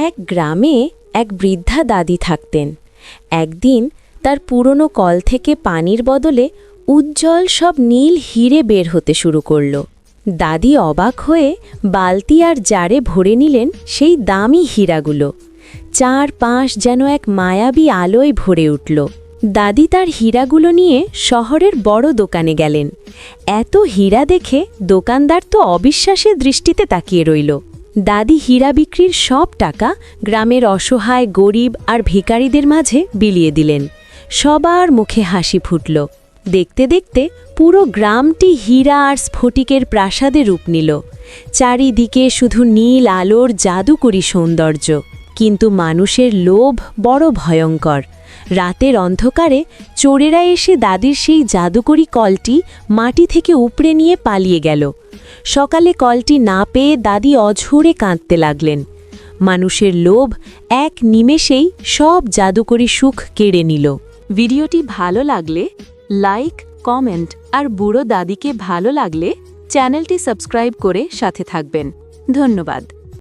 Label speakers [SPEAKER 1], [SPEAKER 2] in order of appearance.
[SPEAKER 1] এক গ্রামে এক বৃদ্ধা দাদি থাকতেন। একদিন তার পুরনো কল থেকে পানির বদলে উজ্জ্বল সব নীল হিরে বের হতে শুরু করল। দাদি অবাক হয়ে বালতি আর জারে ভরে নিলেন সেই দামি হীরাগুলো। চারপাশ যেন এক মায়াবী আলোয় ভরে উঠল। দাদি তার হীরাগুলো নিয়ে শহরের বড় দোকানে গেলেন। এত হীরা দেখে দোকানদার তো অবিশ্বাসের দৃষ্টিতে তাকিয়ে রইল। দাদি হীরা বিক্রির সব টাকা গ্রামের অসহায় গরিব আর ভিখারিদের মাঝে বিলিয়ে দিলেন। সবার মুখে হাসি ফুটল। দেখতে দেখতে পুরো গ্রামটি হীরা আর স্ফটিকের প্রাসাদে রূপ নিল। চারিদিকে শুধু নীল আলোর জাদুকরী সৌন্দর্য। কিন্তু মানুষের লোভ বড় ভয়ঙ্কর। রাতের অন্ধকারে চোরেরা এসে দাদির সেই জাদুকরী কলটি মাটি থেকে উপড়ে নিয়ে পালিয়ে গেল। সকালে কলটি না পেয়ে দাদি অঝরে কাঁদতে লাগলেন। মানুষের লোভ এক নিমেষেই সব জাদুকরী সুখ কেড়ে নিল। ভিডিওটি ভালো লাগলে লাইক, কমেন্ট আর বুড়ো দাদিকে ভালো লাগলে চ্যানেলটি সাবস্ক্রাইব করে সাথে থাকবেন। ধন্যবাদ।